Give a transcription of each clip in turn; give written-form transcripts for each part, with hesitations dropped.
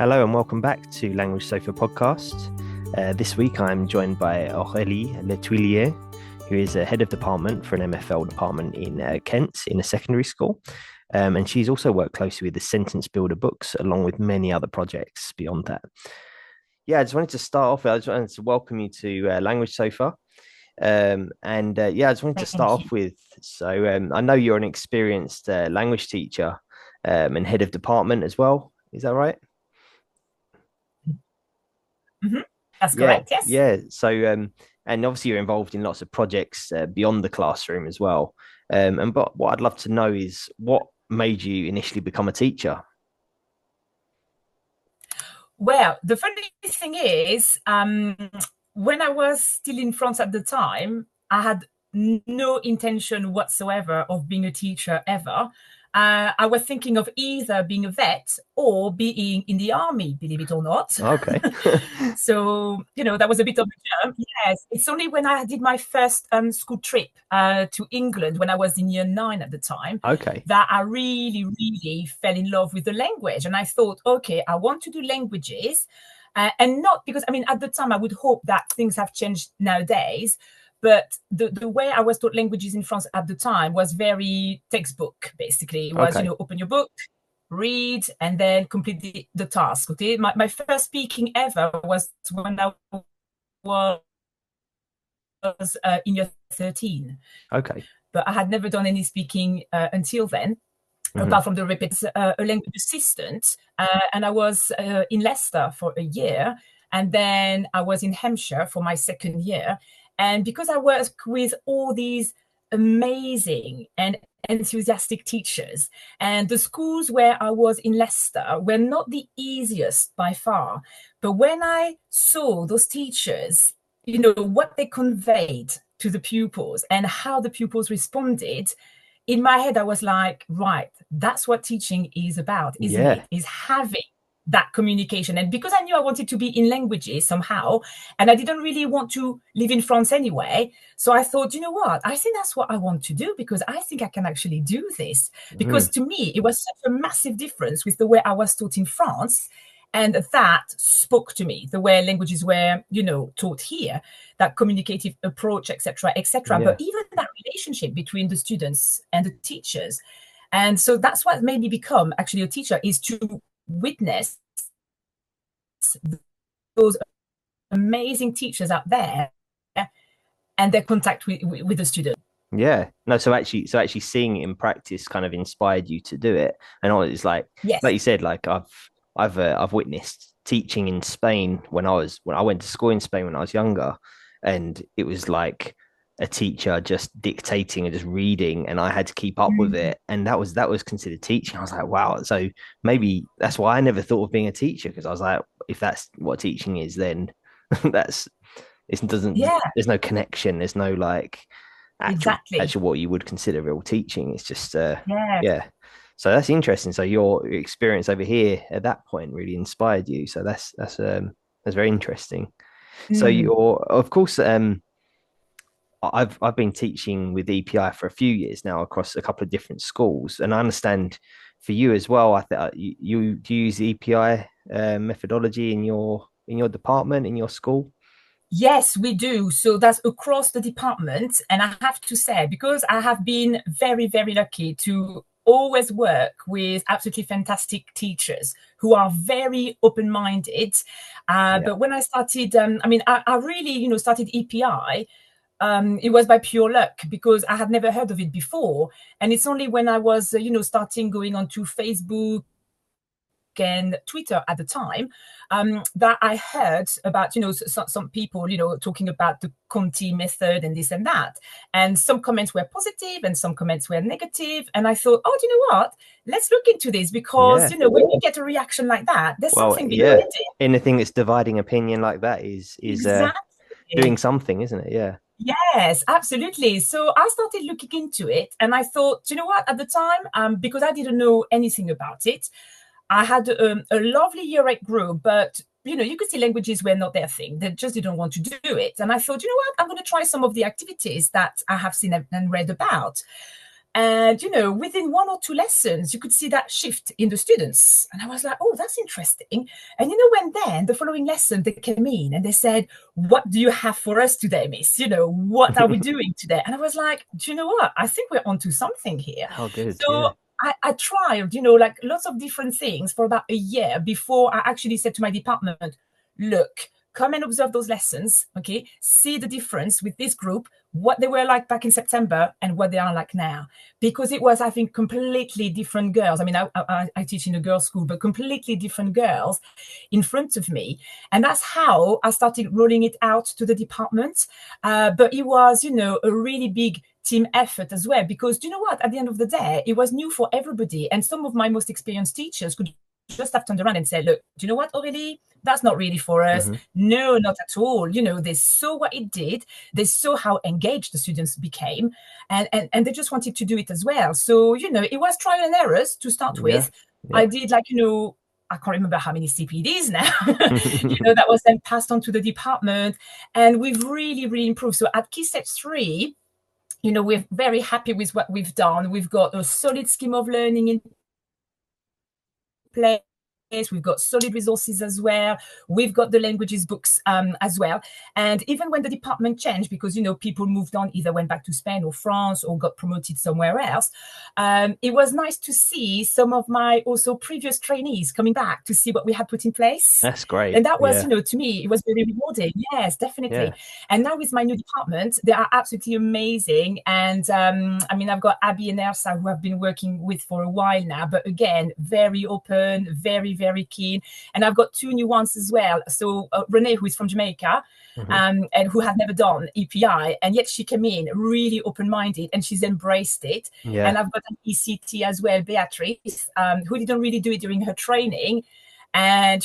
Hello and welcome back to Language Sofa podcast. This week I'm joined by Aurélie Lethuilier, who is a head of department for an MFL department in Kent in a secondary school. And she's also worked closely with the Sentence Builder books, along with many other projects beyond that. I just wanted to start off. I just wanted to welcome you to Language Sofa. I just wanted to start off with, I know you're an experienced language teacher and head of department as well. Is that right? Mm-hmm. That's correct, yes. Yeah. So, and obviously you're involved in lots of projects beyond the classroom as well. But what I'd love to know is what made you initially become a teacher? Well, the funny thing is, when I was still in France at the time, I had no intention whatsoever of being a teacher ever. I was thinking of either being a vet or being in the army, believe it or not. Okay. So, that was a bit of a jump. Yes, it's only when I did my first school trip to England when I was in year 9 at the time Okay. that I really, really fell in love with the language. And I thought, okay, I want to do languages. And not because, at the time, I would hope that things have changed nowadays. But the way I was taught languages in France at the time was very textbook, basically. It was, Okay. Open your book, read, and then complete the task. Okay. My first speaking ever was when I was in year 13. Okay. But I had never done any speaking until then. Apart from the a language assistant, and I was in Leicester for a year, and then I was in Hampshire for my second year. And because I worked with all these amazing and enthusiastic teachers, and the schools where I was in Leicester were not the easiest by far, but when I saw those teachers, what they conveyed to the pupils and how the pupils responded, in my head, I was like, right, that's what teaching is about, isn't Yeah. it? Is having that communication. And because I knew I wanted to be in languages somehow, and I didn't really want to live in France anyway, so I thought, you know what? I think that's what I want to do because I think I can actually do this. Because to me, it was such a massive difference with the way I was taught in France. And that spoke to me, the way languages were, taught here, that communicative approach, etc., etc. Yeah. But even that relationship between the students and the teachers. And so that's what made me become actually a teacher, is to witness those amazing teachers out there and their contact with the student. Yeah. No, so actually seeing it in practice kind of inspired you to do it. And it's like Yes. you said, like I've witnessed teaching in Spain when I went to school in Spain when I was younger, and it was like a teacher just dictating and just reading, and I had to keep up with it, and that was considered teaching. I was like, wow. So maybe that's why I never thought of being a teacher, because I was like, if that's what teaching is, then there's no connection, there's no like actual what you would consider real teaching. It's just yeah. So that's interesting. So your experience over here at that point really inspired you. So that's very interesting. So you're, of course, I've been teaching with EPI for a few years now across a couple of different schools, and I understand for you as well. I think you do you use EPI methodology in your department, in your school. Yes, we do. So that's across the department. And I have to say, because I have been very, very lucky to always work with absolutely fantastic teachers who are very open-minded. But when I started, I really, started EPI. It was by pure luck because I had never heard of it before. And it's only when I was, starting going onto Facebook and Twitter at the time, that I heard about, some people, talking about the Conti method and this and that. And some comments were positive and some comments were negative. And I thought, oh, do you know what? Let's look into this because, when you get a reaction like that, there's something behind it. Anything that's dividing opinion like that is Exactly. doing something, isn't it? Yeah. Yes, absolutely. So I started looking into it and I thought, you know what, at the time, because I didn't know anything about it, I had a lovely year 8 group, but you could see languages were not their thing. They just didn't want to do it. And I thought, you know what, I'm going to try some of the activities that I have seen and read about. And, within one or two lessons, you could see that shift in the students. And I was like, oh, that's interesting. And, when then the following lesson, they came in and they said, what do you have for us today, miss? What are we doing today? And I was like, do you know what? I think we're onto something here. Oh, good. So Yeah. I tried, like lots of different things for about a year before I actually said to my department, look, come and observe those lessons, okay? See the difference with this group, what they were like back in September and what they are like now. Because it was, I think, completely different girls. I mean, I teach in a girls' school, but completely different girls in front of me. And that's how I started rolling it out to the department. But it was, a really big team effort as well, because you know what, at the end of the day, it was new for everybody. And some of my most experienced teachers could just have turned around and said, look, do you know what, Aurélie? That's not really for us. No, not at all. They saw what it did. They saw how engaged the students became, and they just wanted to do it as well. So, it was trial and errors to start Yeah. with. Yeah. I did I can't remember how many CPDs now, that was then passed on to the department. And we've really, really improved. So at Key Stage 3, we're very happy with what we've done. We've got a solid scheme of learning in place. We've got solid resources as well. We've got the languages books as well. And even when the department changed, because, people moved on, either went back to Spain or France or got promoted somewhere else, it was nice to see some of my also previous trainees coming back to see what we had put in place. That's great. And that was, Yeah. to me, it was very rewarding. Yes, definitely. Yeah. And now with my new department, they are absolutely amazing. And I've got Abby and Elsa, who I've been working with for a while now, but again, very open, very, very keen. And I've got two new ones as well. So Renee, who is from Jamaica, and who had never done EPI, and yet she came in really open-minded and she's embraced it. Yeah. And I've got an ECT as well, Beatrice, who didn't really do it during her training. And,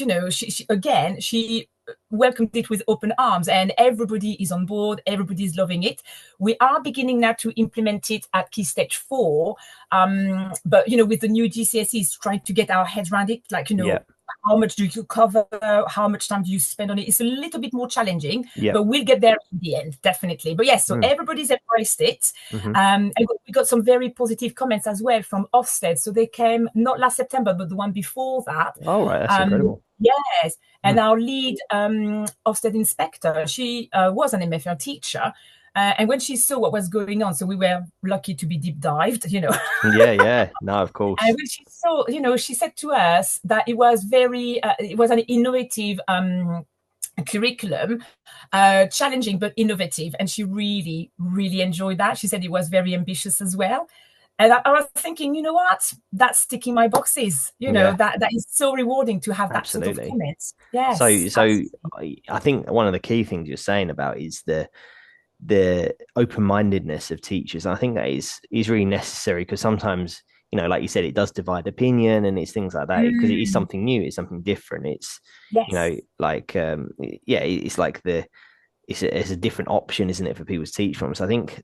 she welcomed it with open arms, and everybody is on board. Everybody is loving it. We are beginning now to implement it at Key Stage 4. But, with the new GCSEs, trying to get our heads around it, like, Yeah. how much do you cover? How much time do you spend on it? It's a little bit more challenging, Yeah. but we'll get there in the end, definitely. But yes, so everybody's embraced it. And we got some very positive comments as well from Ofsted. So they came not last September, but the one before that. All right. That's incredible. Yes. And our lead Ofsted inspector, she was an MFL teacher. And when she saw what was going on, so we were lucky to be deep dived, Yeah. No, of course. And when she saw, she said to us that it was it was an innovative curriculum, challenging but innovative. And she really, really enjoyed that. She said it was very ambitious as well. And I was thinking, you know what? That's ticking my boxes. That is so rewarding to have that Absolutely. sort of comments. Yes. So I think one of the key things you're saying about is the open-mindedness of teachers. And I think that is really necessary, because sometimes, like you said, it does divide opinion and it's things like that, because it is something new, it's something different. It's, yes. It's like it's a different option, isn't it, for people to teach from? So I think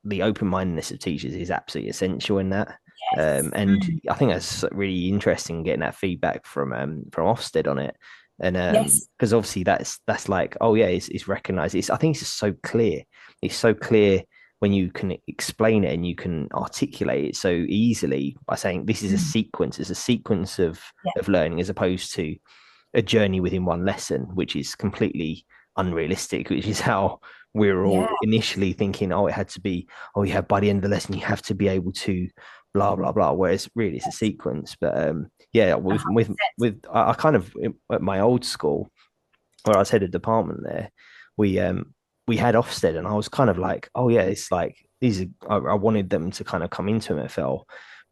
the open-mindedness of teachers is absolutely essential in that. Yes. And I think that's really interesting getting that feedback from Ofsted on it. And Yes. because obviously that's like, oh yeah, it's recognized. I think it's just so clear. It's so clear when you can explain it and you can articulate it so easily by saying this is a sequence. It's a sequence of learning, as opposed to a journey within one lesson, which is completely unrealistic, which is how we were all initially thinking, oh, it had to be, oh, you have, by the end of the lesson, you have to be able to blah, blah, blah. Whereas really it's a sequence. But with I kind of, at my old school, where I was head of department there, we had Ofsted, and I was kind of like, oh yeah, it's like these are, I wanted them to kind of come into MFL,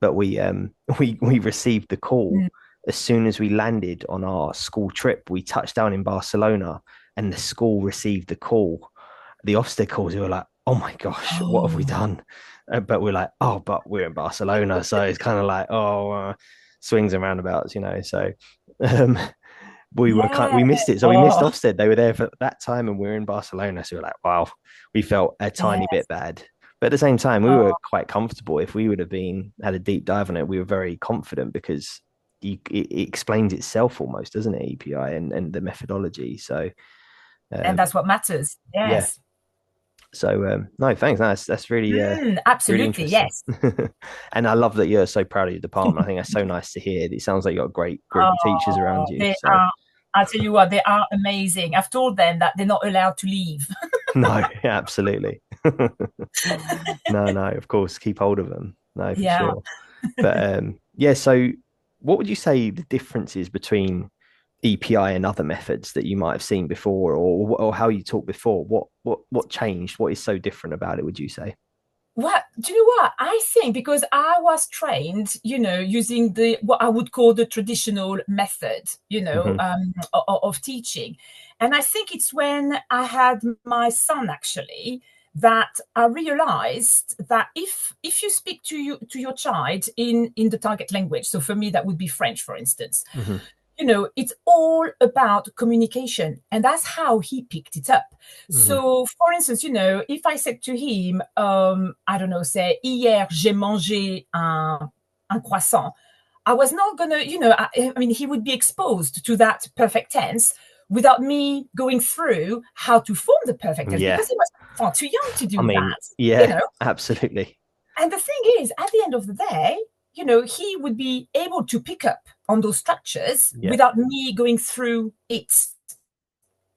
but we we received the call as soon as we landed on our school trip. We touched down in Barcelona, and the school received the call, the Ofsted calls. We were like, oh my gosh, what have we done? But we're like, oh, but we're in Barcelona, so it's kind of like, swings and roundabouts, So we missed it. So we missed Ofsted. They were there for that time, and we were in Barcelona. So we're like, wow, we felt a tiny bit bad. But at the same time, we were quite comfortable. If we would have had a deep dive on it, we were very confident, because it explains itself almost, doesn't it? EPI and the methodology. So and that's what matters. Yes. So no, thanks. No, that's really really Absolutely, interesting. yes. And I love that you're so proud of your department. I think that's so nice to hear. It sounds like you've got a great group of teachers around Oh, you. they So are. I'll tell you what, they are amazing. I've told them that they're not allowed to leave. no, absolutely. No, no, of course, keep hold of them. No, for Yeah. sure. But yeah, so what would you say the difference is between EPI and other methods that you might have seen before, or how you taught before? What changed? What is so different about it, would you say? Well, do you know what? I think because I was trained, using the what I would call the traditional method, Hmm. of teaching. And I think it's when I had my son actually that I realized that if you speak to your child in the target language, so for me that would be French, for instance, Hmm. it's all about communication. And that's how he picked it up. Hmm. So, for instance, if I said to him, I don't know, say, hier, j'ai mangé un croissant, I was not going to, I mean, he would be exposed to that perfect tense without me going through how to form the perfect tense Yeah. because he was far too young to I do mean, that, you yeah, know. absolutely. And the thing is, at the end of the day, he would be able to pick up on those structures Yeah. without me going through it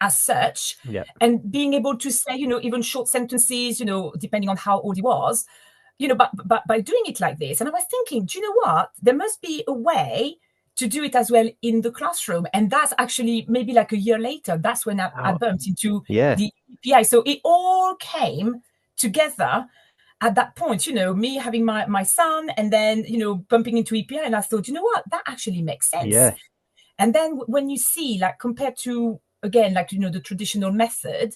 as such Yeah. and being able to say, even short sentences, depending on how old he was, but by doing it like this. And I was thinking, do you know what? There must be a way to do it as well in the classroom. And that's actually maybe like a year later, that's when I Oh, bumped into yeah. the EPI. So it all came together at that point, me having my son and then, bumping into EPI. And I thought, you know what? That actually makes sense. Yeah. And then when you see, like, compared to, again, like, the traditional method,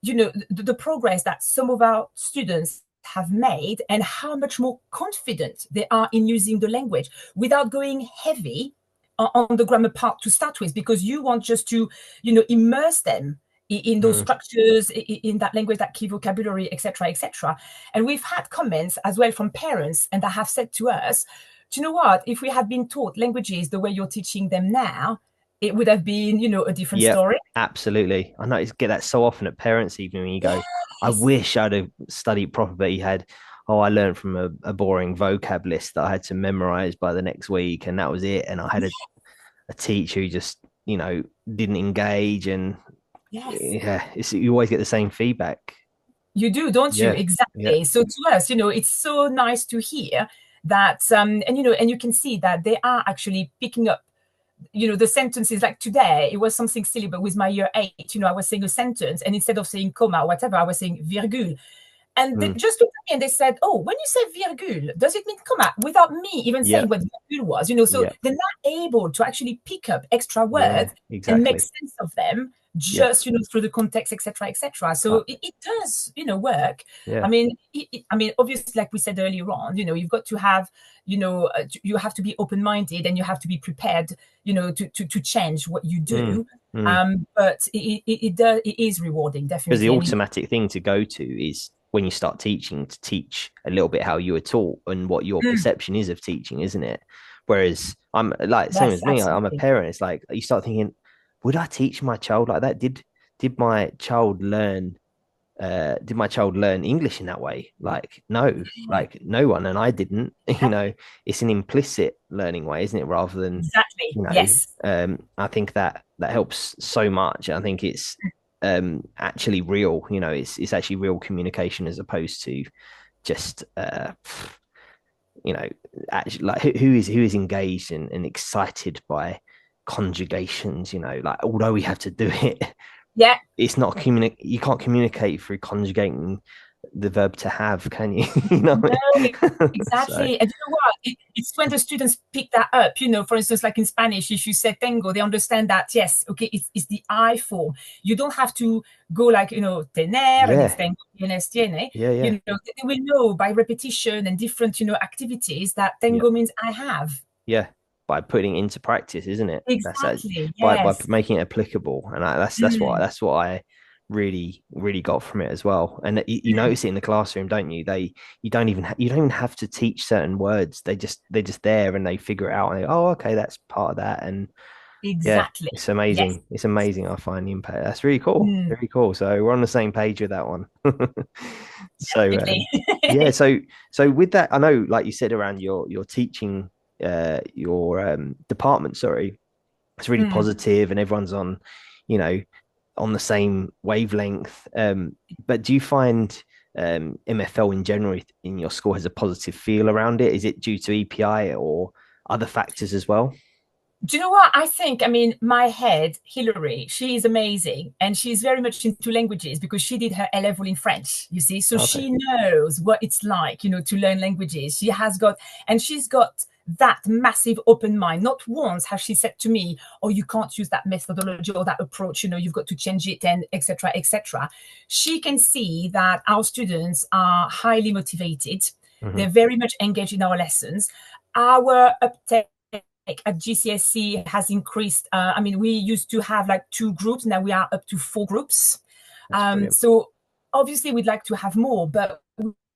the progress that some of our students have made and how much more confident they are in using the language without going heavy on the grammar part to start with, because you want just to, immerse them in those Mm. structures, in that language, that key vocabulary, etc., etc. And we've had comments as well from parents, and that have said to us, do you know what? If we had been taught languages the way you're teaching them now, it would have been, a different Yeah, story. absolutely. I notice get that so often at parents' evening when you go, I Yes. wish I'd have studied proper, but he had, oh, I learned from a boring vocab list that I had to memorize by the next week, and that was it. And I had a teacher who just, didn't engage, and Yes. yeah, you always get the same feedback. You do, don't you? Yeah, yeah, Exactly. So to us, it's so nice to hear that, and and you can see that they are actually picking up, the sentences. Like today, it was something silly, but with my year 8, I was saying a sentence, and instead of saying comma or whatever, I was saying virgule. And they mm, just looked at me and they said, "Oh, when you say virgule, does it mean comma?" Without me even yeah, saying what virgule was, So yeah, they're not able to actually pick up extra yeah, words and make exactly. sense of them Yeah, just through the context, etc., etc. uh, So it does, work. I yeah, mean, obviously, like we said earlier on, you've got to have, you have to be open-minded and you have to be prepared, to change what you mm, do. mm. But it is rewarding, Because the definitely, and automatic thing to go to is when you start teaching to teach a little bit how you were taught and what your Mm, perception is of teaching, isn't it? Whereas I'm like same yes, as me, I'm a absolutely. parent. It's like you start thinking, would I teach my child like that? Did my child learn did my child learn English in that way? Like, no, like no one, and I didn't. It's an implicit learning way, isn't it? Rather than, Exactly. Yes. I think that helps so much. I think it's actually real. It's actually real communication as opposed to just you know actually like who is engaged and excited by conjugations. Like although we have to do it, Yeah. it's not communicate. You can't communicate through conjugating the verb to have, can you? you know. No, So exactly. And you know what? It's when the students pick that up, for instance, like in Spanish, if you say tengo, they understand that, yes, okay, it's the I form. You don't have to go like, tener and it's yeah, tengo, tienes, tiene. yeah, yeah, They will know by repetition and different, activities that yeah, tengo means I have. yeah. By putting it into practice, isn't it? That's Exactly. by Yes. making it applicable, and Mm, that's what I really really got from it as well. And you mm. notice it in the classroom, don't you? You don't even have to teach certain words. They're just there, and they figure it out, and they go, oh, okay, that's part of that, and Yeah, Exactly. it's Yes. amazing. It's amazing. I find the impact. That's really cool. Mm, Really cool. So we're on the same page with that one. So definitely. yeah, so with that, I know, like you said, around your teaching, your department, sorry, it's really Mm. positive and everyone's on, you know, on the same wavelength. But do you find MFL in general in your school has a positive feel around it? Is it due to EPI or other factors as well? Do you know what I think? I mean, my head, Hilary, she is amazing, and she's very much into languages because she did her A level in French. You see, so Okay. she knows what it's like, to learn languages. She's got that massive open mind. Not once has she said to me, "Oh, you can't use that methodology or that approach. You've got to change it," and etc. etc. She can see that our students are highly motivated. Hmm. They're very much engaged in our lessons. Our uptake at GCSE has increased. I mean, we used to have like 2 groups. Now we are up to 4 groups. That's brilliant. So obviously we'd like to have more, but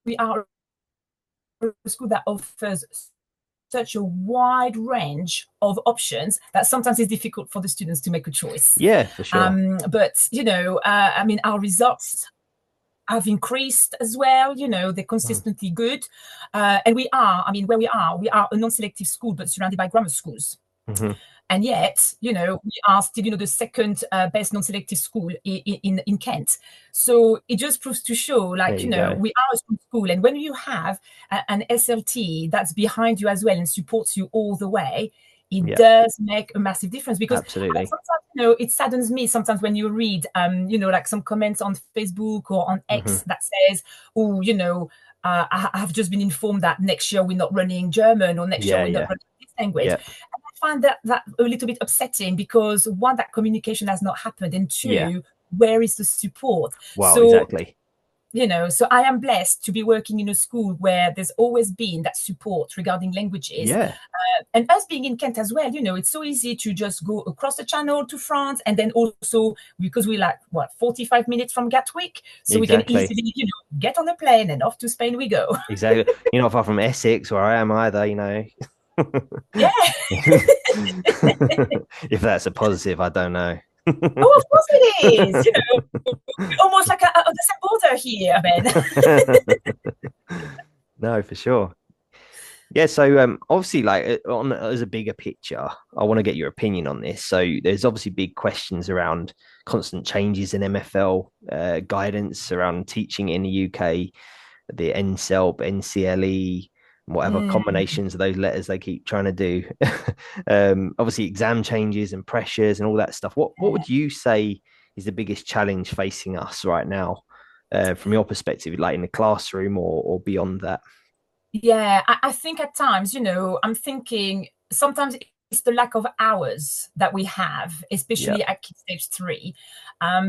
we are a school that offers such a wide range of options that sometimes it's difficult for the students to make a choice. Yeah, for sure. But I mean, our results have increased as well. They're Mm. consistently good. And I mean, where we are a non-selective school, but surrounded by grammar schools. Hmm. And yet, we are still, the second best non-selective school in Kent. So it just proves to show, There like, you go. we are a school. And when you have an SLT that's behind you as well and supports you all the way, it Yeah, does make a massive difference. Because absolutely. sometimes, it saddens me sometimes when you read, like some comments on Facebook or on Hmm. X that says, oh, I have just been informed that next year we're not running German, or next year Yeah, we're not yeah, running this language. yeah, And I find that a little bit upsetting because, one, that communication has not happened, and yeah. two, where is the support? Wow, So, exactly. so I am blessed to be working in a school where there's always been that support regarding languages. Yeah, And us being in Kent as well, it's so easy to just go across the channel to France, and then also because we're like 45 minutes from Gatwick, so we can exactly. easily, get on a plane and off to Spain we go. Exactly. You're not far from Essex, where I am either. Yeah. If that's a positive, I don't know. Oh, of course it is. We're almost like on the same border here, Ben. No, for sure. Yeah, so obviously, like on as a bigger picture, I want to get your opinion on this. So there's obviously big questions around constant changes in MFL guidance around teaching in the UK, the NSELP, NCLE, whatever Mm. combinations of those letters they keep trying to do. Obviously, exam changes and pressures and all that stuff. What would you say is the biggest challenge facing us right now, from your perspective, like in the classroom or beyond that? Yeah, I think at times, I'm thinking sometimes it's the lack of hours that we have, Yeah. especially at Key Stage 3.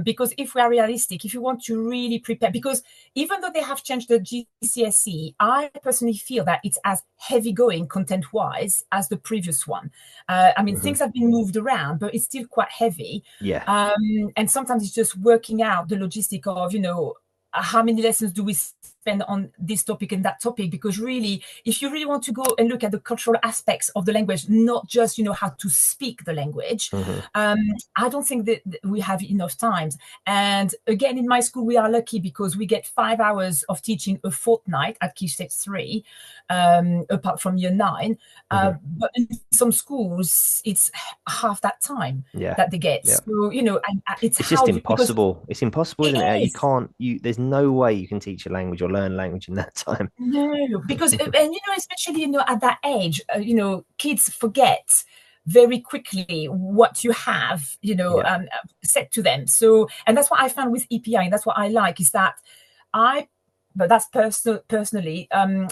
Because if we are realistic, if you want to really prepare, because even though they have changed the GCSE, I personally feel that it's as heavy going content wise as the previous one. I mean, Hmm. things have been moved around, but it's still quite heavy. Yeah. And sometimes it's just working out the logistic of, how many lessons do we spend on this topic and that topic? Because really, if you really want to go and look at the cultural aspects of the language, not just how to speak the language, Hmm. I don't think that we have enough time. And again, in my school, we are lucky because we get 5 hours of teaching a fortnight at Key Stage 3, apart from year 9. Hmm. But in some schools, it's half that time Yeah. that they get. Yeah. So, it's It's just how you, because impossible. It's impossible, it isn't it? You is. can't, there's no way you can teach a language or learn language in that time. No, because and especially at that age, kids forget very quickly what you have Yeah. said to them. So, and that's what I found with EPI, and that's what I like is that I, but that's personally,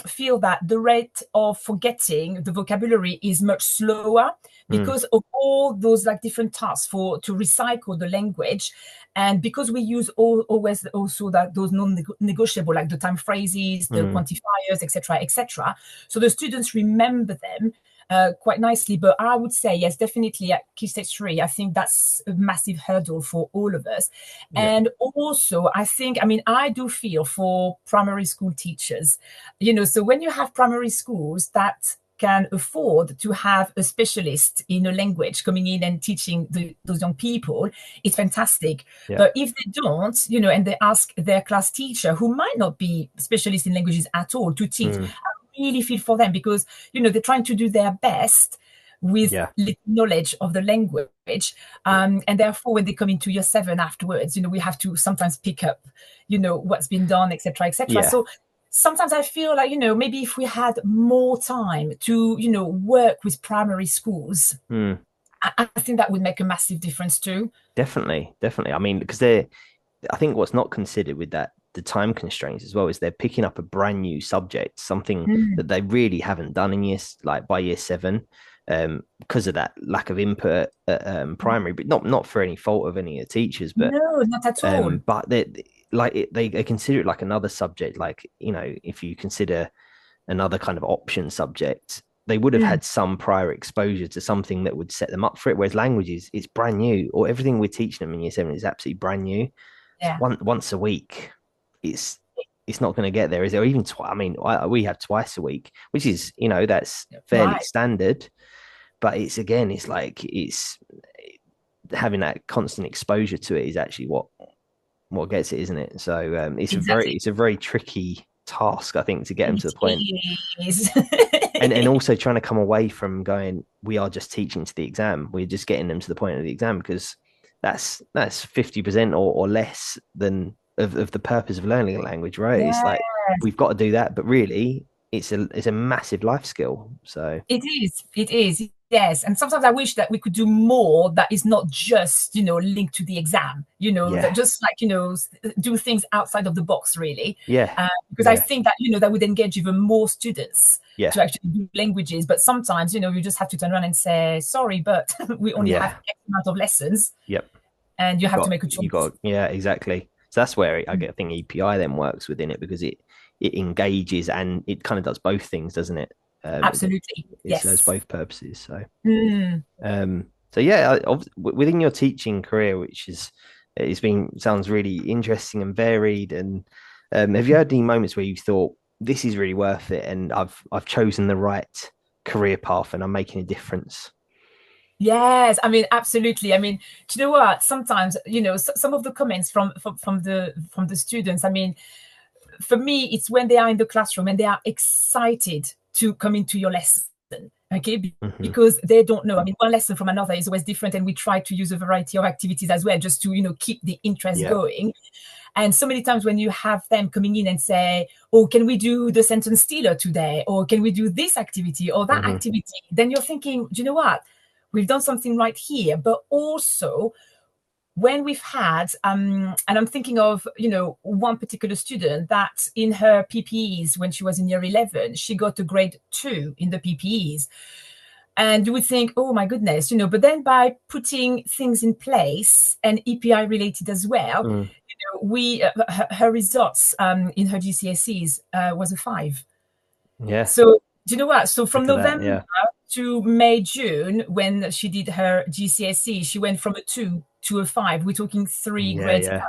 feel that the rate of forgetting the vocabulary is much slower Mm. because of all those like different tasks to recycle the language, and because we use always also that those non-negotiable, like the time phrases, the Mm. quantifiers, etc., etc. So the students remember them quite nicely. But I would say, yes, definitely at Key Stage 3, I think that's a massive hurdle for all of us. Yeah. And also, I mean, I do feel for primary school teachers, so when you have primary schools that can afford to have a specialist in a language coming in and teaching those young people, it's fantastic. Yeah. But if they don't, and they ask their class teacher, who might not be specialist in languages at all, to teach, Mm. I really feel for them, because they're trying to do their best with Yeah. little knowledge of the language, and therefore when they come into year 7 afterwards, we have to sometimes pick up what's been done, etc., etc. Yeah. So sometimes I feel like maybe if we had more time to work with primary schools, Mm. I think that would make a massive difference too. Definitely. Definitely. I mean, because I think what's not considered with that, the time constraints as well, is they're picking up a brand new subject, something Mm. that they really haven't done in years, like by year 7, because of that lack of input at primary, but not for any fault of any of the teachers, No, not at all. but they consider it like another subject, like if you consider another kind of option subject, they would have Mm. had some prior exposure to something that would set them up for it. Whereas languages, it's brand new, or everything we're teaching them in year 7 is absolutely brand new. So Yeah, once a week, it's it's not going to get there, is there? Or even twice. I mean, we have twice a week, which is that's fairly right. standard. But it's like it's having that constant exposure to it is actually what gets it, isn't it? So Exactly. it's a very tricky task, I think, to get them to the point, It is. and also trying to come away from going, we are just teaching to the exam, we're just getting them to the point of the exam, because that's 50% or less than of the purpose of learning a language, right? It's Yeah. like we've got to do that, but really it's a massive life skill. So It is. It is. Yes. And sometimes I wish that we could do more that is not just, linked to the exam, that yeah, just like, do things outside of the box, really. yeah, Because I yeah, think that, that would engage even more students yeah, to actually do languages. But sometimes, you just have to turn around and say, sorry, but we only have yeah, X amount of lessons yep. and you have to make a You choice. got Yeah, exactly. So that's where I think EPI then works within it, because it engages and it kind of does both things, doesn't it? Absolutely. It serves Yes. both purposes. Mm. So yeah, within your teaching career, which is it's been sounds really interesting and varied, and have you had any moments where you thought, this is really worth it, and I've chosen the right career path and I'm making a difference? Yes, I mean, absolutely. I mean, do you know what? Sometimes, some of the comments from the students. I mean, for me, it's when they are in the classroom and they are excited to come into your lesson. Okay, Hmm. because they don't know. I mean, one lesson from another is always different, and we try to use a variety of activities as well, just to keep the interest Yeah. going. And so many times when you have them coming in and say, "Oh, can we do the sentence stealer today? Or can we do this activity or that Hmm. activity?" Then you're thinking, do you know what? We've done something right here. But also, when we've had, and I'm thinking of, one particular student that in her PPEs, when she was in year 11, she got a grade 2 in the PPEs. And you would think, oh my goodness, but then by putting things in place and EPI related as well, Mm. we her results in her GCSEs was a 5. Yeah. So do you know what? So from Look at that. November Yeah. to May, June, when she did her GCSE, she went from a 2 to a 5. We're talking 3 Yeah. grades. Yeah.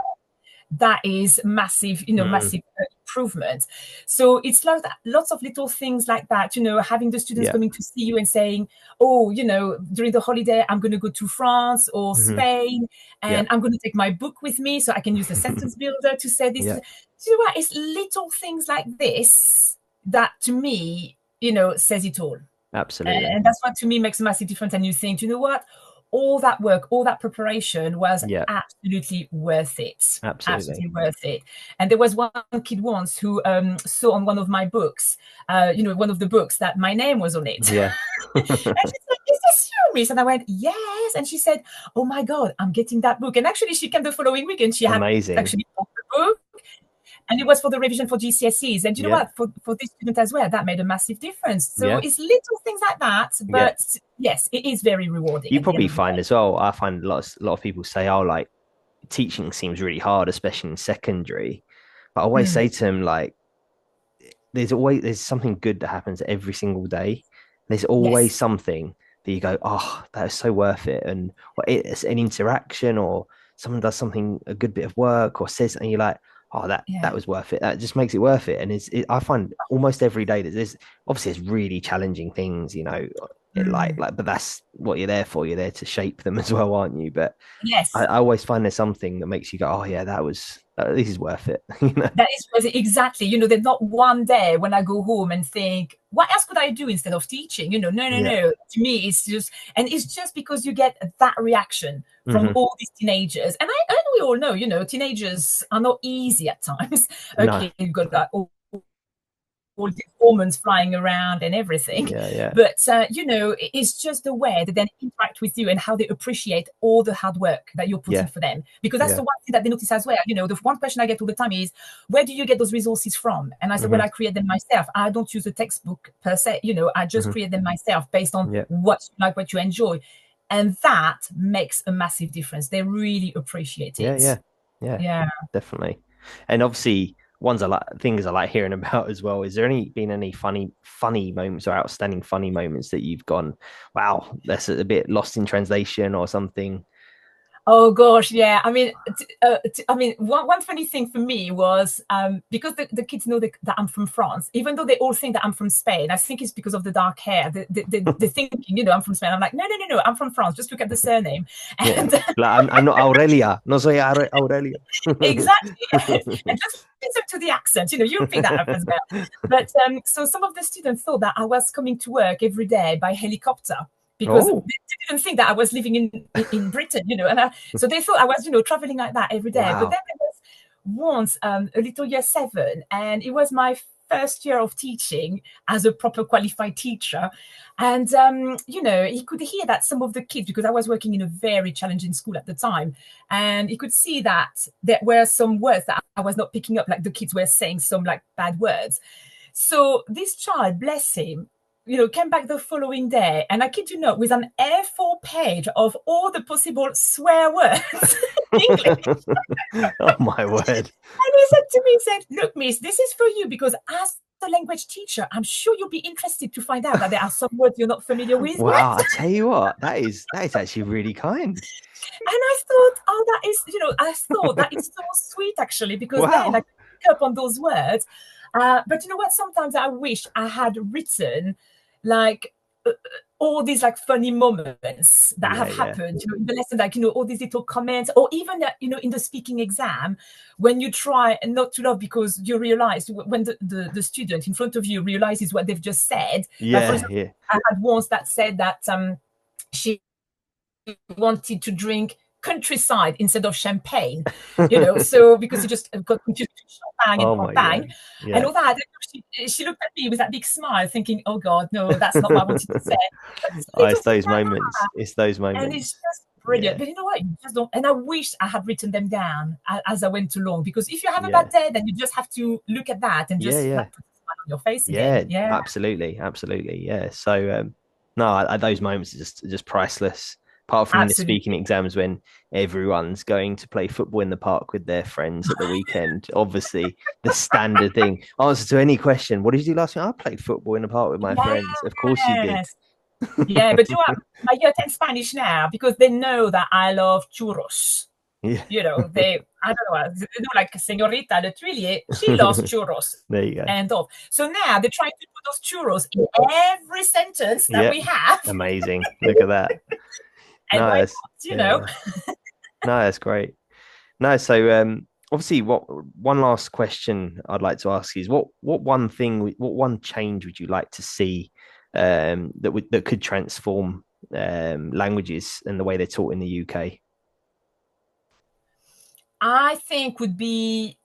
That is massive, Mm. massive improvement. So it's like that, lots of little things like that, having the students Yeah. coming to see you and saying, oh, during the holiday, I'm going to go to France or Hmm. Spain, Yeah. and I'm going to take my book with me so I can use the sentence builder to say this. Yeah. Do you know what? It's little things like this that to me, says it all. Absolutely. And that's what to me makes a massive difference. And you think, you know what? All that work, all that preparation was Yeah. absolutely worth it. Absolutely. Absolutely worth it. And there was one kid once who saw on one of my books, one of the books, that my name was on it. Yeah. And she said, is this you, Miss? And I went, yes. And she said, oh my God, I'm getting that book. And actually, she came the following week and she had Amazing. actually bought the book. And it was for the revision for GCSEs. And you know Yeah. what? For this student as well, that made a massive difference. So Yeah. it's little things like that. Yeah. But yes, it is very rewarding You at the end probably of the find day. as well, I find a lot of people say, oh, like teaching seems really hard, especially in secondary. But I always Mm, say to them, like, there's something good that happens every single day. There's always yes. something that you go, oh, that is so worth it. And it's an interaction, or someone does something, a good bit of work, or says, and you're like, oh, that Yeah. was worth it. That just makes it worth it. And I find almost every day that there's obviously there's really challenging things, Mm. but that's what you're there for. You're there to shape them as well, aren't you? But Yes. I always find there's something that makes you go, oh yeah, this is worth it. That is exactly, there's not one day when I go home and think, what else could I do instead of teaching? No, no, Yeah. no. To me, it's just, and it's just because you get that reaction from Hmm. all these teenagers. And we all know, teenagers are not easy at times. No. Okay, you've got that all the hormones flying around and everything. Yeah, yeah, But, it's just the way that they interact with you and how they appreciate all the hard work that you're putting yeah, for them. Because that's yeah. the one thing that they notice as well. The one question I get all the time is, where do you get those resources from? And I said, well, Hmm. I create them myself. I don't use a textbook per se. I just Hmm. create them myself based on Yeah, what you like, what you enjoy. And that makes a massive difference. They really appreciate yeah, it. yeah, yeah, Yeah. definitely. And obviously, things I like hearing about as well. Is there been any funny moments or outstanding funny moments that you've gone, wow, that's a bit lost in translation or something? Oh gosh, yeah. One funny thing for me was because the kids know that I'm from France, even though they all think that I'm from Spain. I think it's because of the dark hair. They're thinking, I'm from Spain. I'm like, no, no, no, no, I'm from France. Just look at the surname. Yeah, And like I'm not Aurelia, no soy Aurelia. exactly, yes. And just listen to the accent. You'll pick that up as well. But so some of the students thought that I was coming to work every day by helicopter because they Oh, didn't think that I was living in Britain, and so they thought I was, traveling like that every day. But then wow. there was once a little year 7, and it was my first year of teaching as a proper qualified teacher. And, he could hear that some of the kids, because I was working in a very challenging school at the time, and he could see that there were some words that I was not picking up, like the kids were saying some like bad words. So this child, bless him, came back the following day, and I kid you not, with an A4 page of all the possible swear words in English. Oh my word. And he said to me, he said, look, miss, this is for you because as a language teacher, I'm sure you'll be interested to find out that there are some words you're not familiar with Wow, yet. I tell you what, that is actually really kind. And I thought, oh, that is, I thought that is so sweet actually, because then I Wow. could pick up on those words. But you know what? Sometimes I wish I had written like all these like funny moments that Yeah, have yeah. happened, in the lesson, like, all these little comments, or even, in the speaking exam, when you try not to laugh because you realize when the student in front of you realizes what they've just said. Like, for Yeah, example, yeah. I had once that said that she wanted to drink countryside instead of champagne, so because he just got confused between champagne and Oh my champagne God. and Yeah. all that. She looked at me with that big smile, thinking, "Oh God, no, that's not what I wanted to say." But Oh, little it's things those like moments. that, It's those and it's moments. just brilliant. Yeah. But you know what? You just don't. And I wish I had written them down as I went along, because if you have a bad Yeah. day, then you just have to look at that and Yeah, just yeah. like put a smile on your face Yeah, again. Yeah, absolutely. Absolutely. Yeah. So no, those moments are just priceless. Apart from the speaking absolutely. exams when everyone's going to play football in the park with their friends at the weekend. Obviously, the standard thing. Answer to any question. What did you do last week? I played football in the park with my friends. Of course you did. Yes. Yeah, but you know what? My year 10 Spanish now, because they know that I love churros. Yeah. I don't know, like Senorita Lethuilier, she loves churros. There you go. End of. So now they're trying to put those churros in every sentence that Yeah. we have. Amazing. Look at that. And why Nice. not, Yeah, yeah. No, that's great. No, so obviously what one last question I'd like to ask is what one change would you like to see that could transform languages and the way they're taught in the UK? I think would be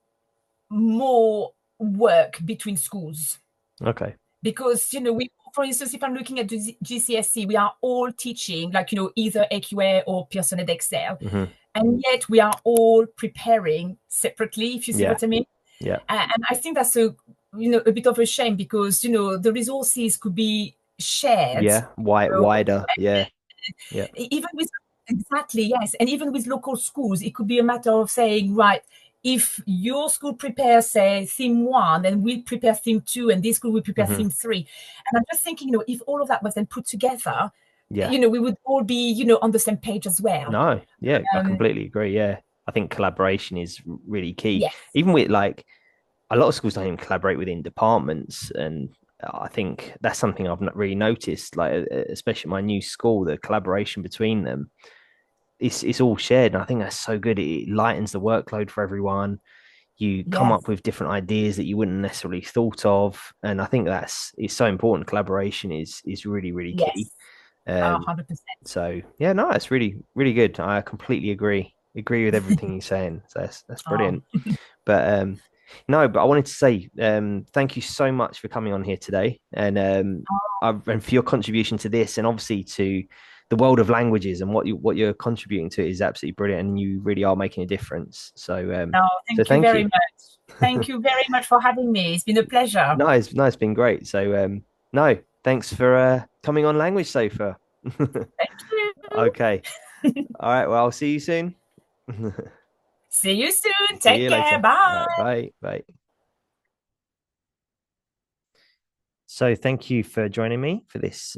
more work between schools. Okay. Because we, for instance, if I'm looking at the GCSE, we are all teaching like either AQA or Pearson and Excel, Hmm. and yet we are all preparing separately, if you see Yeah. what I mean. Yeah. And I think that's a bit of a shame, because the resources could be shared, Yeah. Wider. Yeah. Yeah. even with, exactly, yes, and even with local schools, it could be a matter of saying, right, if your school prepares, say, theme 1, and we prepare theme 2, and this school will prepare Hmm. theme 3. And I'm just thinking, if all of that was then put together, Yeah. we would all be on the same page as well. No. Yeah. I um, completely agree. Yeah. I think collaboration is really key. Yes. Even with like a lot of schools don't even collaborate within departments, and I think that's something I've not really noticed. Like especially my new school, the collaboration between them, it's all shared, and I think that's so good. It lightens the workload for everyone. You come Yes. up with different ideas that you wouldn't necessarily thought of, and I think that's it's so important. Collaboration is really really key. Yes. Um, 100%. so yeah, no, it's really really good. I completely agree with everything you're saying. So that's Oh, brilliant. But no, but I wanted to say thank you so much for coming on here today, and and for your contribution to this, and obviously to the world of languages and what you're contributing to is absolutely brilliant, and you really are making a difference. no, So thank you thank very you. much. Thank you very much for having me. It's been a pleasure. No, it's been great. So no, thanks for coming on Language Sofa. Thank you. Okay. All right. Well, I'll see you soon. See you soon. See Take you care. later. All right. Bye. Bye. Bye. So thank you for joining me for this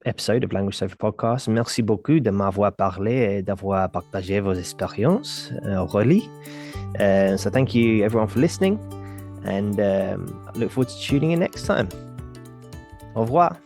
episode of Language Sofa Podcast. Merci beaucoup de m'avoir parlé et d'avoir partagé vos expériences, Aurélie. So thank you everyone for listening, and I look forward to tuning in next time. Au revoir.